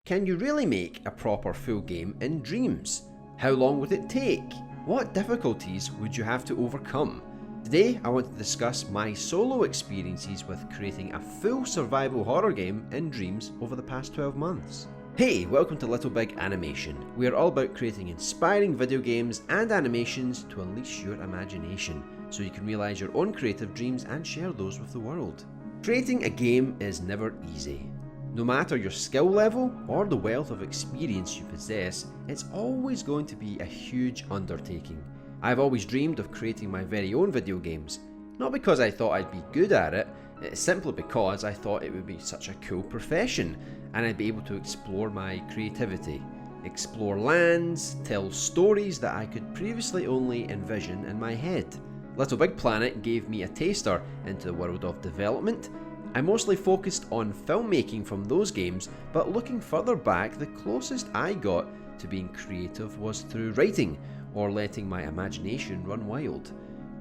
Can you really make a proper full game in Dreams? How long would it take? What difficulties would you have to overcome? Today I want to discuss my solo experiences with creating a full survival horror game in Dreams over the past 12 months. Hey, welcome to Little Big Animation. We are all about creating inspiring video games and animations to unleash your imagination, so you can realise your own creative dreams and share those with the world. Creating a game is never easy. No matter your skill level or the wealth of experience you possess, it's always going to be a huge undertaking. I've always dreamed of creating my very own video games, not because I thought I'd be good at it, it's simply because I thought it would be such a cool profession and I'd be able to explore my creativity, explore lands, tell stories that I could previously only envision in my head. Little Big Planet gave me a taster into the world of development. I mostly focused on filmmaking from those games, but looking further back, the closest I got to being creative was through writing, or letting my imagination run wild.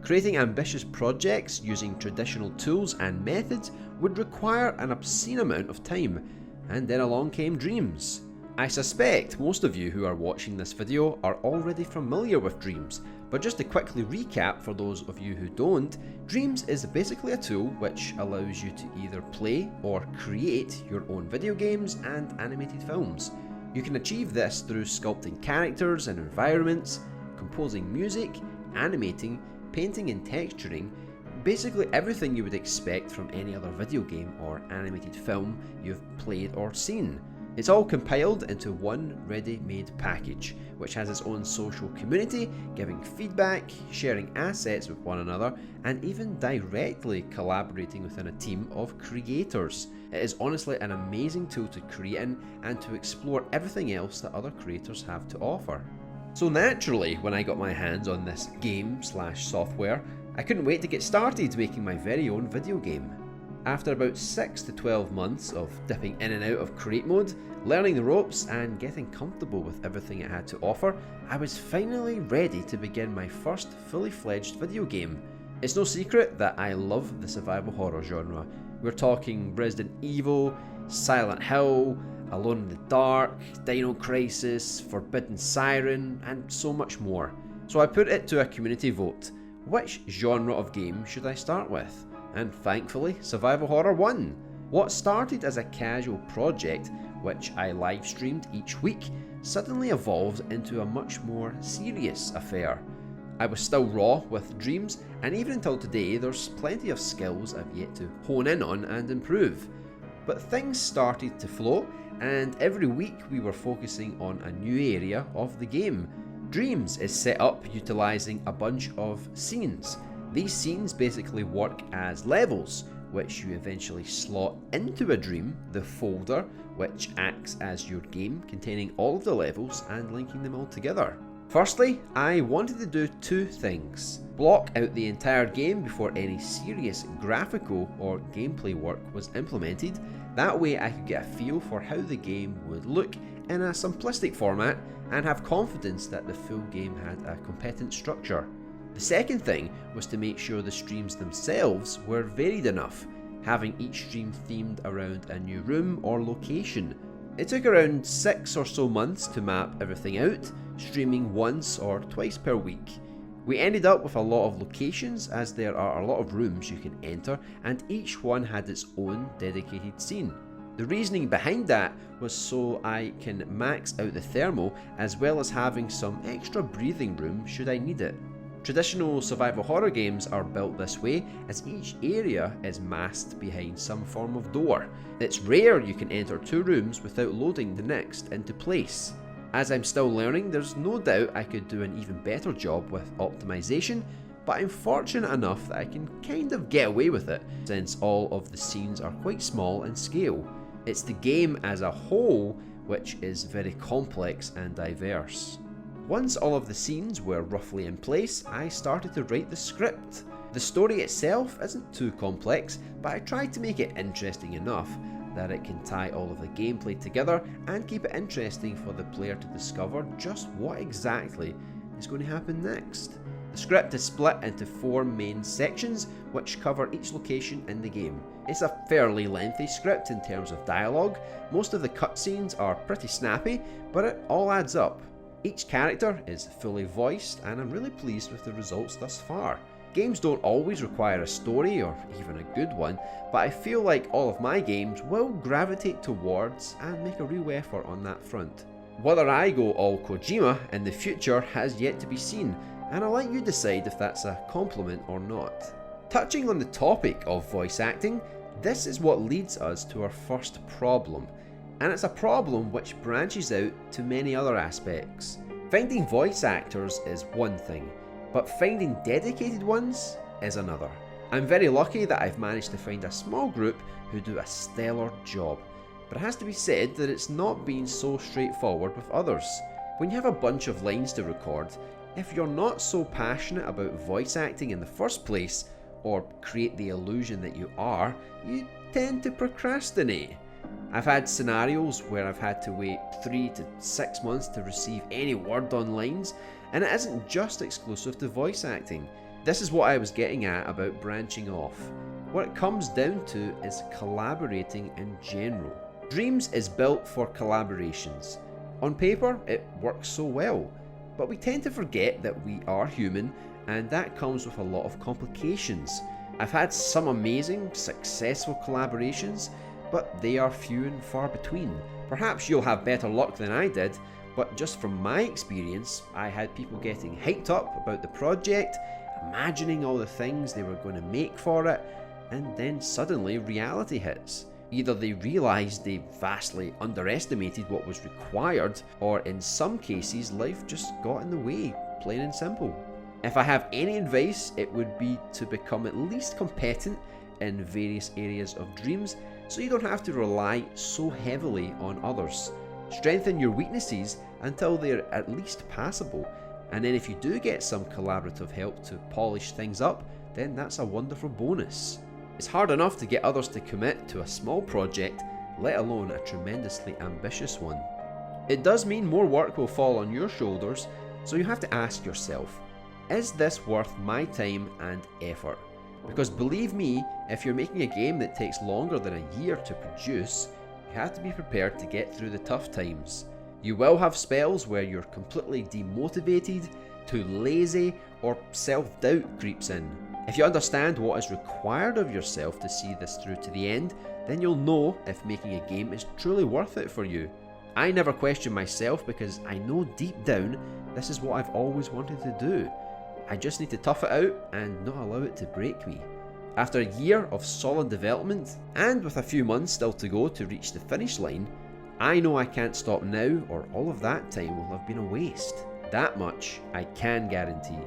Creating ambitious projects using traditional tools and methods would require an obscene amount of time, and then along came Dreams. I suspect most of you who are watching this video are already familiar with Dreams, but just to quickly recap for those of you who don't, Dreams is basically a tool which allows you to either play or create your own video games and animated films. You can achieve this through sculpting characters and environments, composing music, animating, painting and texturing, basically everything you would expect from any other video game or animated film you've played or seen. It's all compiled into one ready-made package, which has its own social community, giving feedback, sharing assets with one another, and even directly collaborating within a team of creators. It is honestly an amazing tool to create in and to explore everything else that other creators have to offer. So naturally, when I got my hands on this game/software, I couldn't wait to get started making my very own video game. After about 6 to 12 months of dipping in and out of create mode, learning the ropes and getting comfortable with everything it had to offer, I was finally ready to begin my first fully fledged video game. It's no secret that I love the survival horror genre. We're talking Resident Evil, Silent Hill, Alone in the Dark, Dino Crisis, Forbidden Siren, and so much more. So I put it to a community vote. Which genre of game should I start with? And thankfully, survival horror won. What started as a casual project, which I live streamed each week, suddenly evolved into a much more serious affair. I was still raw with Dreams, and even until today there's plenty of skills I've yet to hone in on and improve. But things started to flow, and every week we were focusing on a new area of the game. Dreams is set up utilising a bunch of scenes. These scenes basically work as levels, which you eventually slot into a dream, the folder, which acts as your game containing all of the levels and linking them all together. Firstly, I wanted to do two things. Block out the entire game before any serious graphical or gameplay work was implemented. That way I could get a feel for how the game would look in a simplistic format and have confidence that the full game had a competent structure. The second thing was to make sure the streams themselves were varied enough, having each stream themed around a new room or location. It took around 6 or so months to map everything out, streaming once or twice per week. We ended up with a lot of locations, as there are a lot of rooms you can enter and each one had its own dedicated scene. The reasoning behind that was so I can max out the thermal, as well as having some extra breathing room should I need it. Traditional survival horror games are built this way, as each area is masked behind some form of door. It's rare you can enter two rooms without loading the next into place. As I'm still learning, there's no doubt I could do an even better job with optimization, but I'm fortunate enough that I can kind of get away with it, since all of the scenes are quite small in scale. It's the game as a whole which is very complex and diverse. Once all of the scenes were roughly in place, I started to write the script. The story itself isn't too complex, but I tried to make it interesting enough that it can tie all of the gameplay together and keep it interesting for the player to discover just what exactly is going to happen next. The The script is split into 4 main sections which cover each location in the game. It's a fairly lengthy script in terms of dialogue. Most of the cutscenes are pretty snappy, but it all adds up. Each character is fully voiced, and I'm really pleased with the results thus far. Games don't always require a story, or even a good one, but I feel like all of my games will gravitate towards and make a real effort on that front. Whether I go all Kojima in the future has yet to be seen, and I'll let you decide if that's a compliment or not. Touching on the topic of voice acting, this is what leads us to our first problem, and it's a problem which branches out to many other aspects. Finding voice actors is one thing, but finding dedicated ones is another. I'm very lucky that I've managed to find a small group who do a stellar job, but it has to be said that it's not been so straightforward with others. When you have a bunch of lines to record, if you're not so passionate about voice acting in the first place, or create the illusion that you are, you tend to procrastinate. I've had scenarios where I've had to wait 3 to 6 months to receive any word on lines, and it isn't just exclusive to voice acting. This is what I was getting at about branching off. What it comes down to is collaborating in general. Dreams is built for collaborations. On paper, it works so well, but we tend to forget that we are human, and that comes with a lot of complications. I've had some amazing, successful collaborations, but they are few and far between. Perhaps you'll have better luck than I did, but just from my experience, I had people getting hyped up about the project, imagining all the things they were going to make for it, and then suddenly reality hits. Either they realised they vastly underestimated what was required, or in some cases life just got in the way, plain and simple. If I have any advice, it would be to become at least competent in various areas of dreams, so you don't have to rely so heavily on others. Strengthen your weaknesses until they're at least passable, and then if you do get some collaborative help to polish things up, then that's a wonderful bonus. It's hard enough to get others to commit to a small project, let alone a tremendously ambitious one. It does mean more work will fall on your shoulders, so you have to ask yourself, is this worth my time and effort? Because believe me, if you're making a game that takes longer than a year to produce, you have to be prepared to get through the tough times. You will have spells where you're completely demotivated, too lazy, or self-doubt creeps in. If you understand what is required of yourself to see this through to the end, then you'll know if making a game is truly worth it for you. I never question myself because I know deep down this is what I've always wanted to do. I just need to tough it out and not allow it to break me. After a year of solid development, and with a few months still to go to reach the finish line, I know I can't stop now or all of that time will have been a waste. That much I can guarantee.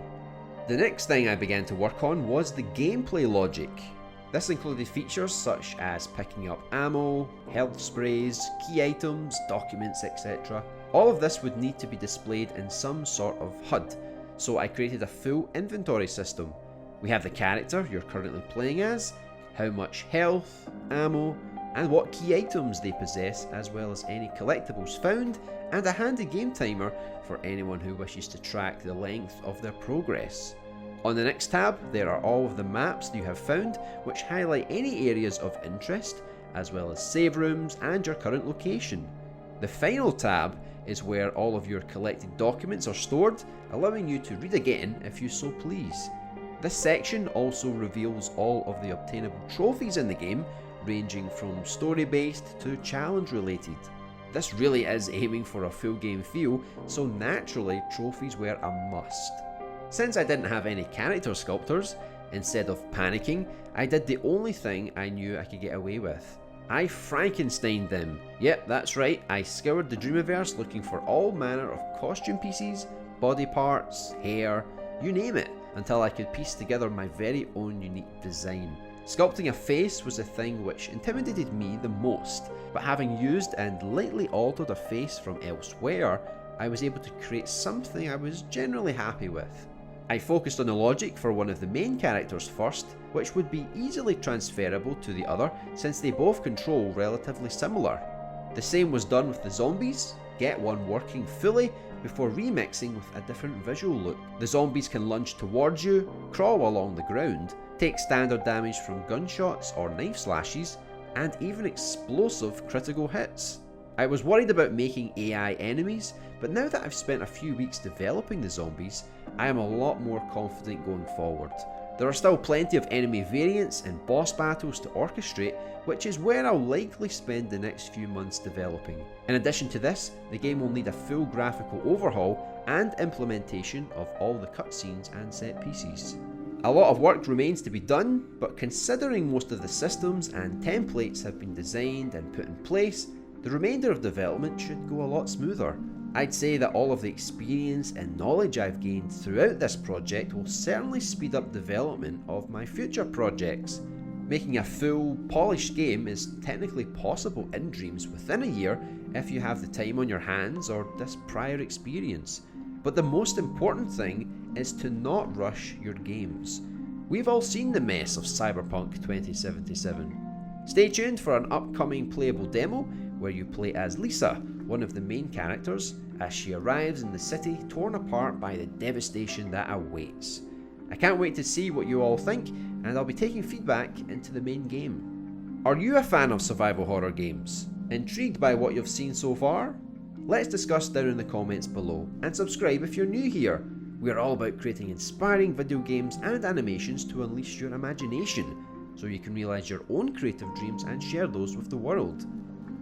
The next thing I began to work on was the gameplay logic. This included features such as picking up ammo, health sprays, key items, documents, etc. All of this would need to be displayed in some sort of HUD, so I created a full inventory system. We have the character you're currently playing as, how much health, ammo, and what key items they possess, as well as any collectibles found, and a handy game timer for anyone who wishes to track the length of their progress. On the next tab, there are all of the maps you have found, which highlight any areas of interest, as well as save rooms and your current location. The final tab is where all of your collected documents are stored, allowing you to read again if you so please. This section also reveals all of the obtainable trophies in the game, ranging from story-based to challenge-related. This really is aiming for a full game feel, so naturally trophies were a must. Since I didn't have any character sculptors, instead of panicking, I did the only thing I knew I could get away with. I Frankensteined them. Yep, that's right, I scoured the Dreamiverse looking for all manner of costume pieces, body parts, hair, you name it, until I could piece together my very own unique design. Sculpting a face was the thing which intimidated me the most, but having used and lightly altered a face from elsewhere, I was able to create something I was generally happy with. I focused on the logic for one of the main characters first, which would be easily transferable to the other since they both control relatively similar. The same was done with the zombies. Get one working fully before remixing with a different visual look. The zombies can lunge towards you, crawl along the ground, take standard damage from gunshots or knife slashes, and even explosive critical hits. I was worried about making AI enemies, but now that I've spent a few weeks developing the zombies, I am a lot more confident going forward. There are still plenty of enemy variants and boss battles to orchestrate, which is where I'll likely spend the next few months developing. In addition to this, the game will need a full graphical overhaul and implementation of all the cutscenes and set pieces. A lot of work remains to be done, but considering most of the systems and templates have been designed and put in place, the remainder of development should go a lot smoother. I'd say that all of the experience and knowledge I've gained throughout this project will certainly speed up development of my future projects. Making a full, polished game is technically possible in Dreams within a year if you have the time on your hands or this prior experience. But the most important thing is to not rush your games. We've all seen the mess of Cyberpunk 2077. Stay tuned for an upcoming playable demo where you play as Lisa, one of the main characters, as she arrives in the city torn apart by the devastation that awaits. I can't wait to see what you all think, and I'll be taking feedback into the main game. Are you a fan of survival horror games? Intrigued by what you've seen so far? Let's discuss down in the comments below, and subscribe if you're new here. We're all about creating inspiring video games and animations to unleash your imagination, so you can realise your own creative dreams and share those with the world.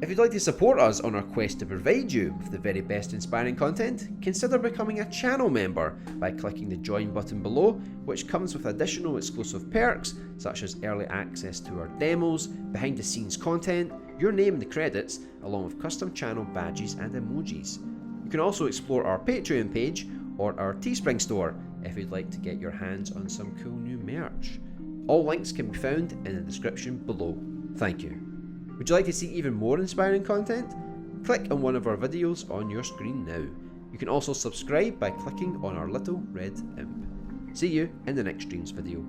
If you'd like to support us on our quest to provide you with the very best inspiring content, consider becoming a channel member by clicking the join button below, which comes with additional exclusive perks such as early access to our demos, behind the scenes content, your name in the credits, along with custom channel badges and emojis. You can also explore our Patreon page or our Teespring store if you'd like to get your hands on some cool new merch. All links can be found in the description below. Thank you. Would you like to see even more inspiring content? Click on one of our videos on your screen now. You can also subscribe by clicking on our little red imp. See you in the next Dreams video.